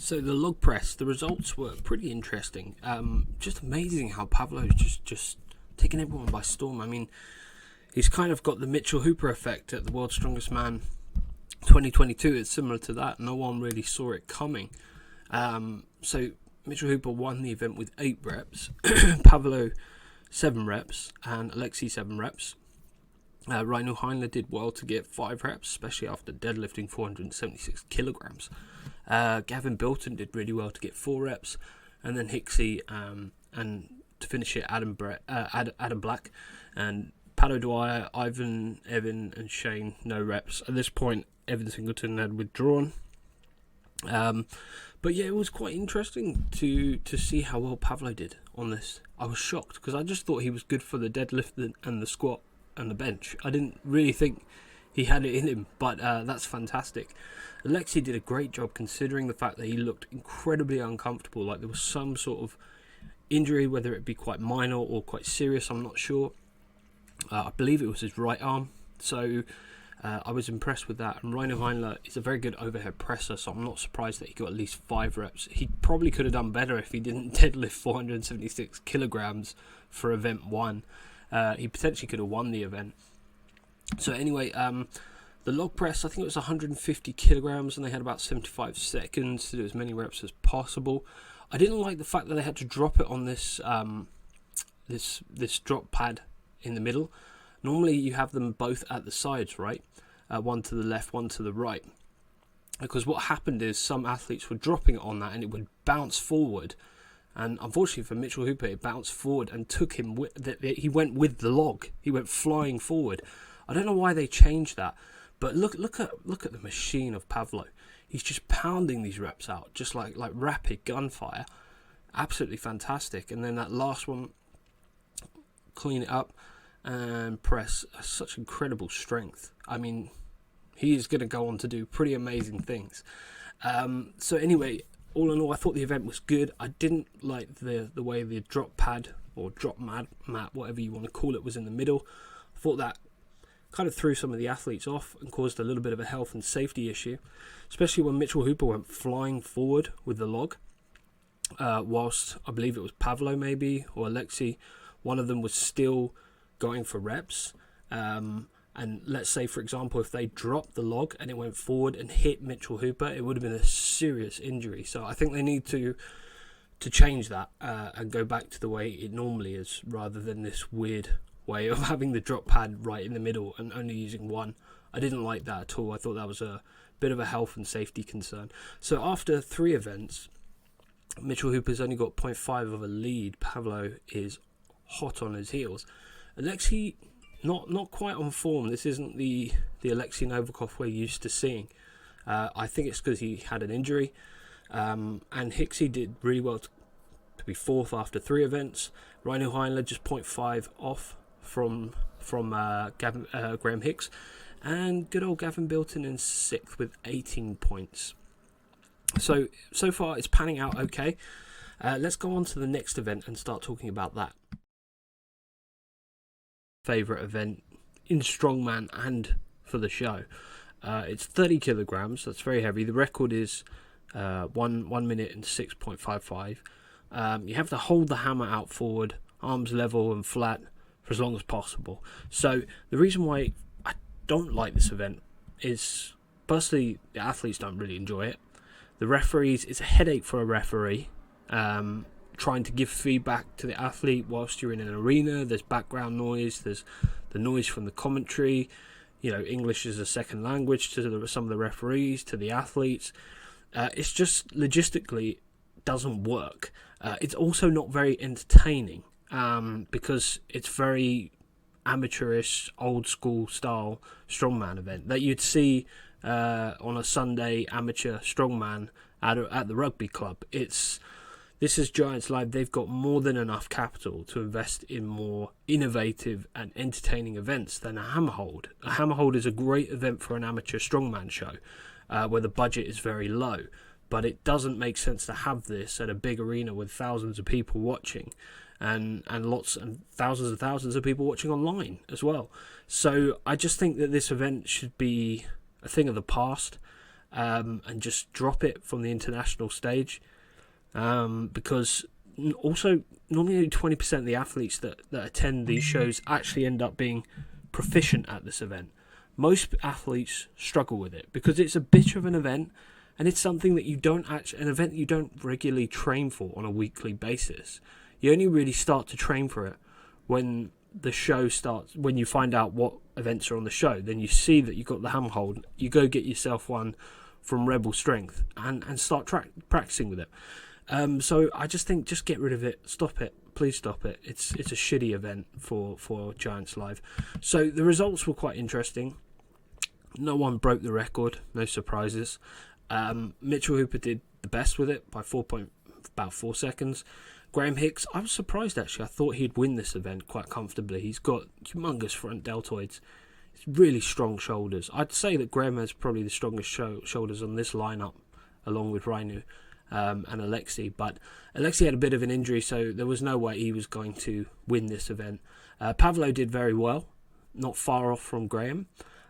So the log press, the results were pretty interesting. Just amazing how Pavlo's just taking everyone by storm. I mean, he's kind of got the Mitchell Hooper effect at the World's Strongest Man 2022. It's similar to that. No one really saw it coming. So Mitchell Hooper won the event with 8 reps, Pavlo 7 reps, and Alexi 7 reps. Rhino Heinler did well to get 5 reps, especially after deadlifting 476 kilograms. Gavin Bilton did really well to get 4 reps, and then Hicksy and to finish it, Adam Black, and Pato Dwyer, Ivan, Evan, and Shane, no reps. At this point, Evan Singleton had withdrawn. But yeah, it was quite interesting to see how well Pavlo did on this. I was shocked because I just thought he was good for the deadlift and the squat and the bench. I didn't really think he had it in him, but that's fantastic. Alexi did a great job considering the fact that he looked incredibly uncomfortable, like there was some sort of injury, whether it be quite minor or quite serious, I'm not sure. I believe it was his right arm, so I was impressed with that. And Rhino Heinler is a very good overhead presser, so I'm not surprised that he got at least 5 reps. He probably could have done better if he didn't deadlift 476 kilograms for event 1. He potentially could have won the event. So anyway, the log press, I think it was 150 kilograms, and they had about 75 seconds to do as many reps as possible. I didn't like the fact that they had to drop it on this this drop pad in the middle. Normally you have them both at the sides, right? One to the left, one to the right. Because what happened is some athletes were dropping it on that and it would bounce forward. And unfortunately for Mitchell Hooper, it bounced forward and took him he went with the log. He went flying forward. I don't know why they changed that, but look at the machine of Pavlo. He's just pounding these reps out, just like rapid gunfire. Absolutely fantastic. And then that last one, clean it up and press. Such incredible strength. I mean, he is going to go on to do pretty amazing things. So anyway, all in all, I thought the event was good. I didn't like the way the drop pad or drop mat, whatever you want to call it, was in the middle. I thought that kind of threw some of the athletes off and caused a little bit of a health and safety issue, especially when Mitchell Hooper went flying forward with the log, whilst I believe it was Pavlo maybe or Alexi, one of them was still going for reps. And let's say, for example, if they dropped the log and it went forward and hit Mitchell Hooper, it would have been a serious injury. So I think they need to change that and go back to the way it normally is, rather than this weird way of having the drop pad right in the middle and only using one. I didn't like that at all. I thought that was a bit of a health and safety concern. So after 3 events, Mitchell Hooper's only got 0.5 of a lead. Pavlo is hot on his heels. Alexi, not quite on form. This isn't the Alexian Overcov we're used to seeing. I think it's because he had an injury. And Hicksy did really well to be 4th after 3 events. Rhino Heinler just 0.5 off from Graham Hicks. And good old Gavin Bilton in 6th with 18 points. So far it's panning out okay. Let's go on to the next event and start talking about that. Favourite event in strongman and for the show. It's 30 kilograms. That's very heavy. The record is 1 minute and 6.55. You have to hold the hammer out forward, arms level and flat for as long as possible. So the reason why I don't like this event is, firstly, the athletes don't really enjoy it. The referees, it's a headache for a referee. Trying to give feedback to the athlete whilst you're in an arena. There's background noise, there's the noise from the commentary. You know, English is a second language to some of the referees, to the athletes. It's just logistically doesn't work. It's also not very entertaining because it's very amateurish, old school style strongman event that you'd see on a Sunday amateur strongman at the rugby club. This is Giants Live. They've got more than enough capital to invest in more innovative and entertaining events than a Hammerhold. A Hammerhold is a great event for an amateur strongman show where the budget is very low, but it doesn't make sense to have this at a big arena with thousands of people watching and thousands of people watching online as well. So I just think that this event should be a thing of the past. and just drop it from the international stage, because also normally only 20% of the athletes that attend these shows actually end up being proficient at this event. Most athletes struggle with it because it's a bit of an event, and it's something that an event you don't regularly train for on a weekly basis. You only really start to train for it when the show starts, when you find out what events are on the show. Then you see that you've got the handhold, you go get yourself one from Rebel Strength and start practicing with it. So I just think, just get rid of it, stop it, please stop it. It's a shitty event for Giants Live. So the results were quite interesting. No one broke the record, no surprises. Mitchell Hooper did the best with it by about 4 seconds. Graham Hicks, I was surprised actually. I thought he'd win this event quite comfortably. He's got humongous front deltoids. It's really strong shoulders. I'd say that Graham has probably the strongest shoulders on this lineup, along with Rainu and Alexi. But Alexi had a bit of an injury, so there was no way he was going to win this event. Pavlo did very well, not far off from Graham.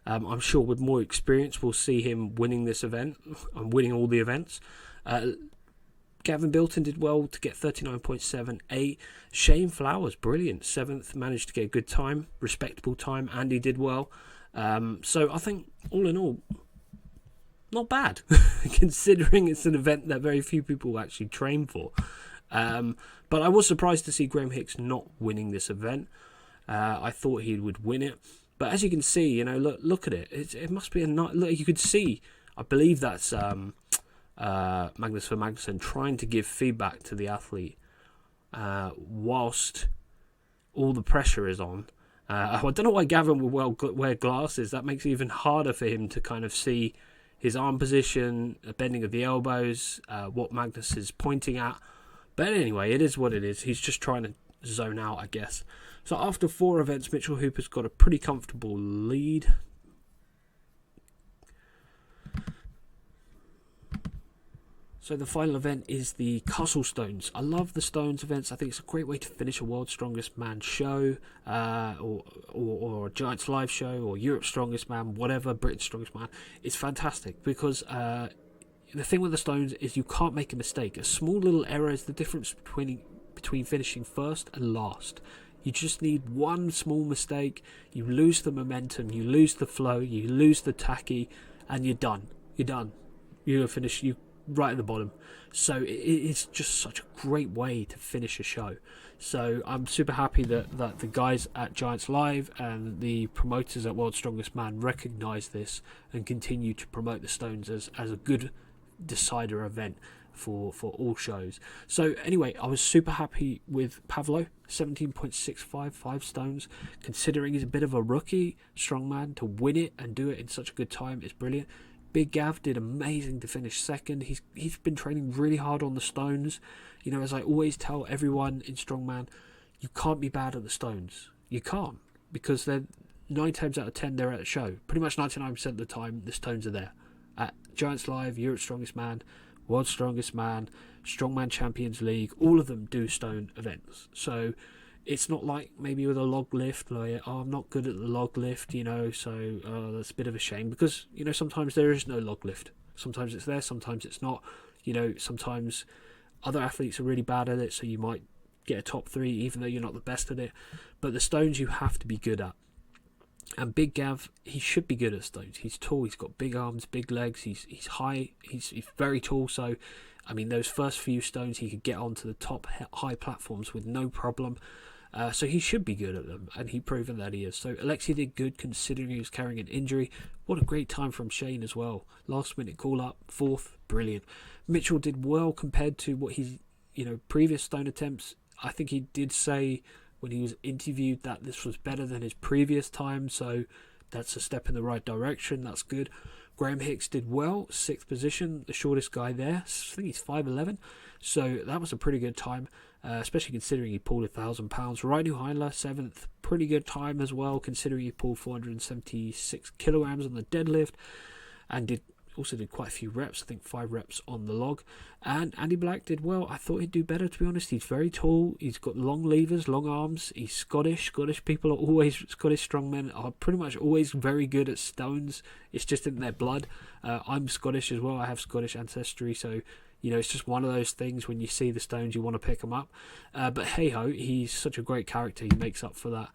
I'm sure with more experience we'll see him winning this event and winning all the events. Gavin Bilton did well to get 39.78. Shane Flowers, brilliant. 7th, managed to get a good time, respectable time. Andy did well. So I think, all in all, not bad, considering it's an event that very few people actually train for. But I was surprised to see Graham Hicks not winning this event. I thought he would win it. But as you can see, look at it. It must be a night. Look, you could see, I believe that's Magnus for Magnusson trying to give feedback to the athlete whilst all the pressure is on. I don't know why Gavin will wear glasses. That makes it even harder for him to kind of see his arm position, a bending of the elbows, what Magnus is pointing at. But anyway, it is what it is. He's just trying to zone out, I guess. So after 4 events, Mitchell Hooper's got a pretty comfortable lead. So the final event is the Castle Stones. I love the Stones events. I think it's a great way to finish a World's Strongest Man show, or a Giants Live show, or Europe's Strongest Man, whatever, Britain's Strongest Man. It's fantastic because the thing with the Stones is you can't make a mistake. A small little error is the difference between finishing first and last. You just need one small mistake. You lose the momentum, you lose the flow, you lose the tacky, and you're done. You're done. You're finished. You right at the bottom. So it's just such a great way to finish a show. So I'm super happy that the guys at Giants Live and the promoters at World's Strongest Man recognise this and continue to promote the Stones as a good decider event for all shows. So anyway, I was super happy with Pavlo, 17.65, 5 stones. Considering he's a bit of a rookie strongman, to win it and do it in such a good time is brilliant. Big Gav did amazing to finish 2nd. He's been training really hard on the stones. As I always tell everyone in strongman, you can't be bad at the stones. You can't, because they're 9 times out of 10 they're at the show. Pretty much 99% of the time the stones are there. At Giants Live, Europe's Strongest Man, World's Strongest Man, Strongman Champions League, all of them do stone events. So it's not like maybe with a log lift, like, I'm not good at the log lift, so that's a bit of a shame, because, sometimes there is no log lift. Sometimes it's there, sometimes it's not. Sometimes other athletes are really bad at it, so you might get a top 3, even though you're not the best at it. But the stones you have to be good at. And Big Gav, he should be good at stones. He's tall, he's got big arms, big legs, he's high, he's very tall, so those first few stones he could get onto the top high platforms with no problem. So he should be good at them, and he's proven that he is. So Alexi did good considering he was carrying an injury. What a great time from Shane as well. Last minute call up, 4th, brilliant. Mitchell did well compared to what he's, previous stone attempts. I think he did say when he was interviewed that this was better than his previous time, so that's a step in the right direction. That's good. Graham Hicks did well, 6th position, the shortest guy there. I think he's 5'11", so that was a pretty good time, especially considering he pulled 1,000 pounds. Rainu Heinler, 7th, pretty good time as well, considering he pulled 476 kilograms on the deadlift, and did also did quite a few reps, I think 5 reps on the log. And Andy Black did well. I thought he'd do better, to be honest. He's very tall, he's got long levers, long arms, he's Scottish. Scottish people are always, Scottish strongmen are pretty much always very good at stones. It's just in their blood. I'm Scottish as well, I have Scottish ancestry, so it's just one of those things. When you see the stones, you want to pick them up. But hey-ho, he's such a great character. He makes up for that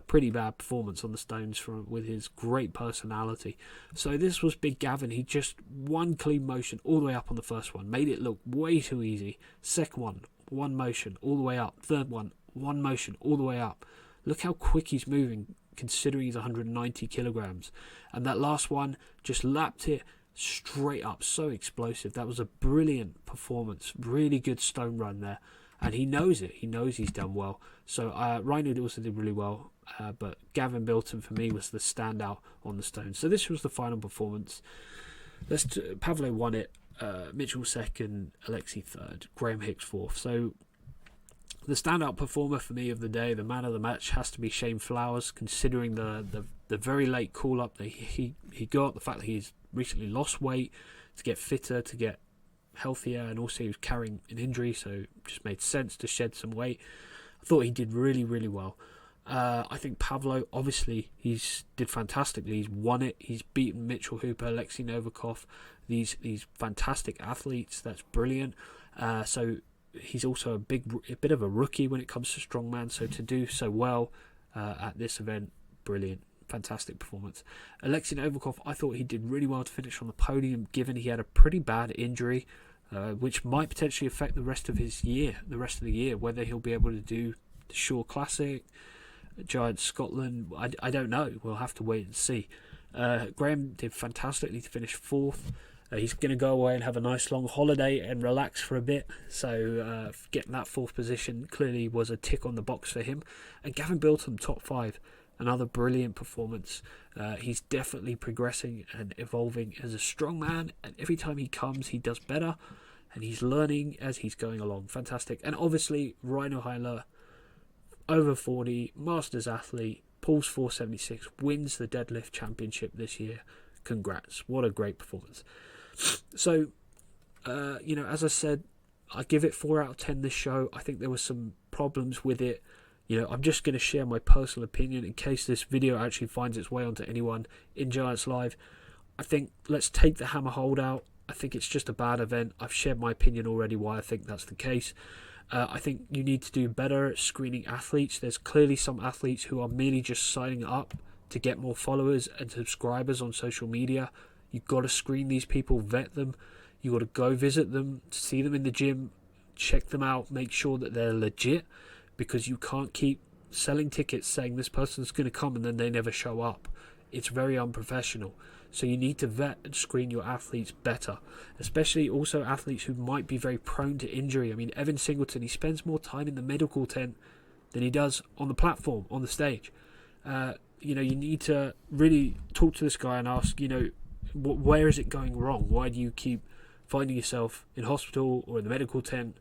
pretty bad performance on the stones with his great personality. So this was Big Gavin. He just one clean motion all the way up on the first one. Made it look way too easy. Second one motion all the way up. Third one motion all the way up. Look how quick he's moving, considering he's 190 kilograms. And that last one just lapped it straight up. So explosive. That was a brilliant performance. Really good stone run there. And he knows it. He knows he's done well. So Rhino also did really well. But Gavin Bilton, for me, was the standout on the stones. So this was the final performance. Pavlo won it. Mitchell second. Alexi third. Graham Hicks fourth. So the standout performer for me of the day, the man of the match, has to be Shane Flowers, considering the very late call-up that he got. The fact that he's recently lost weight to get fitter, to get healthier, and also he was carrying an injury, so it just made sense to shed some weight. I thought he did really, really well. I think Pavlo, obviously, did fantastically. He's won it. He's beaten Mitchell Hooper, Alexian Overkov, these fantastic athletes. That's brilliant. So he's also a bit of a rookie when it comes to strongman. So to do so well at this event, brilliant. Fantastic performance. Alexian Overkov, I thought he did really well to finish on the podium, given he had a pretty bad injury, which might potentially affect the rest of the year, whether he'll be able to do the Shore Classic, Giant Scotland. I don't know. We'll have to wait and see. Graham did fantastically to finish fourth. He's going to go away and have a nice long holiday and relax for a bit. So getting that fourth position clearly was a tick on the box for him. And Gavin Bilton, top 5. Another brilliant performance. He's definitely progressing and evolving as a strongman, and every time he comes, he does better, and he's learning as he's going along. Fantastic. And obviously, Rhino Heiler, over 40, Masters athlete, pulls 476, wins the deadlift championship this year. Congrats. What a great performance. So, as I said, I give it 4 out of 10 this show. I think there were some problems with it. I'm just going to share my personal opinion in case this video actually finds its way onto anyone in Giants Live. I think let's take the hammer hold out. I think it's just a bad event. I've shared my opinion already why I think that's the case. I think you need to do better at screening athletes. There's clearly some athletes who are merely just signing up to get more followers and subscribers on social media. You've got to screen these people, vet them. You've got to go visit them, see them in the gym, check them out, make sure that they're legit. Because you can't keep selling tickets saying this person's going to come and then they never show up. It's very unprofessional. So you need to vet and screen your athletes better. Especially also athletes who might be very prone to injury. I mean, Evan Singleton, he spends more time in the medical tent than he does on the platform, on the stage. You need to really talk to this guy and ask, where is it going wrong? Why do you keep finding yourself in hospital or in the medical tent?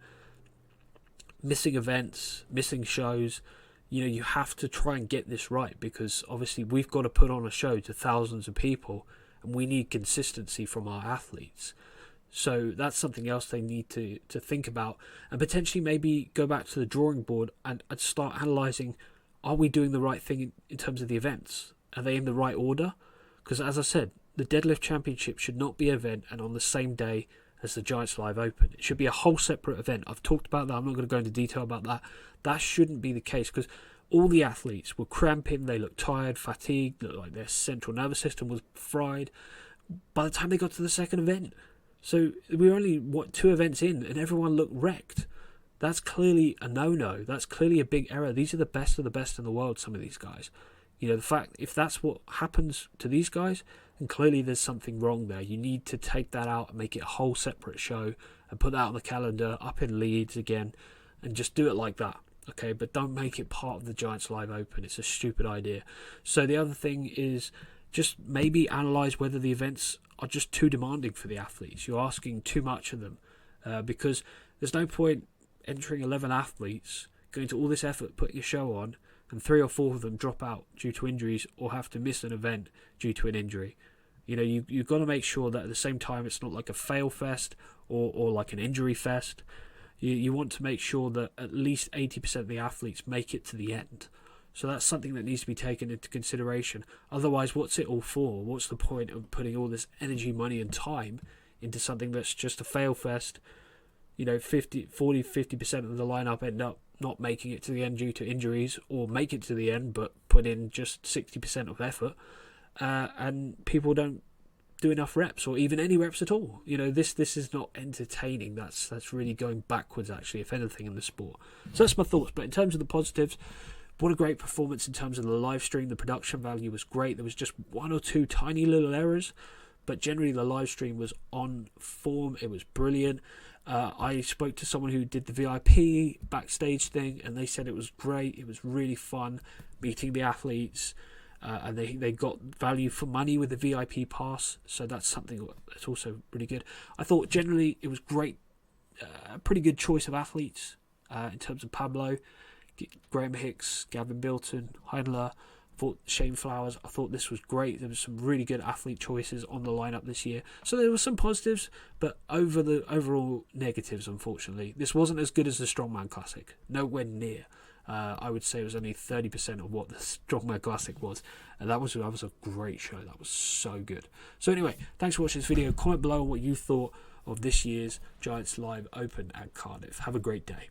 Missing events, missing shows. You have to try and get this right, because obviously we've got to put on a show to thousands of people, and we need consistency from our athletes. So that's something else they need to think about, and potentially maybe go back to the drawing board and start analysing, are we doing the right thing in terms of the events? Are they in the right order? Because as I said, the deadlift championship should not be an event and on the same day as the Giants Live Open. It should be a whole separate event. I've talked about that. I'm not going to go into detail about that. That shouldn't be the case, because all the athletes were cramping. They looked tired, fatigued, looked like their central nervous system was fried by the time they got to the second event. So we were only, 2 events in, and everyone looked wrecked. That's clearly a no-no. That's clearly a big error. These are the best of the best in the world, some of these guys. The fact, if that's what happens to these guys, then clearly there's something wrong there. You need to take that out and make it a whole separate show and put that on the calendar, up in Leeds again, and just do it like that. Okay, but don't make it part of the Giants Live Open. It's a stupid idea. So the other thing is just maybe analyse whether the events are just too demanding for the athletes. You're asking too much of them, because there's no point entering 11 athletes, going to all this effort, putting a show on, and 3 or 4 of them drop out due to injuries or have to miss an event due to an injury. You know, you've got to make sure that at the same time it's not like a fail fest or like an injury fest. You want to make sure that at least 80% of the athletes make it to the end. So that's something that needs to be taken into consideration. Otherwise, what's it all for? What's the point of putting all this energy, money and time into something that's just a fail fest? You know, 50% of the lineup end up not making it to the end due to injuries, or make it to the end but put in just 60% of effort, and people don't do enough reps or even any reps at all. You know, this is not entertaining. That's really going backwards, actually, if anything, in the sport. So that's my thoughts. But in terms of the positives, what a great performance in terms of the live stream. The production value was great. There was just one or two tiny little errors, but generally the live stream was on form. It was brilliant. I spoke to someone who did the VIP backstage thing, and they said it was great. It was really fun meeting the athletes, and they got value for money with the VIP pass, so that's something that's also really good. I thought generally it was great, a pretty good choice of athletes in terms of Pablo, Graham Hicks, Gavin Bilton, Heinler. I thought Shane Flowers. I thought this was great. There was some really good athlete choices on the lineup this year. So there were some positives, but over the overall negatives, unfortunately. This wasn't as good as the Strongman Classic. Nowhere near. I would say it was only 30% of what the Strongman Classic was. And that was a great show. That was so good. So anyway, thanks for watching this video. Comment below what you thought of this year's Giants Live Open at Cardiff. Have a great day.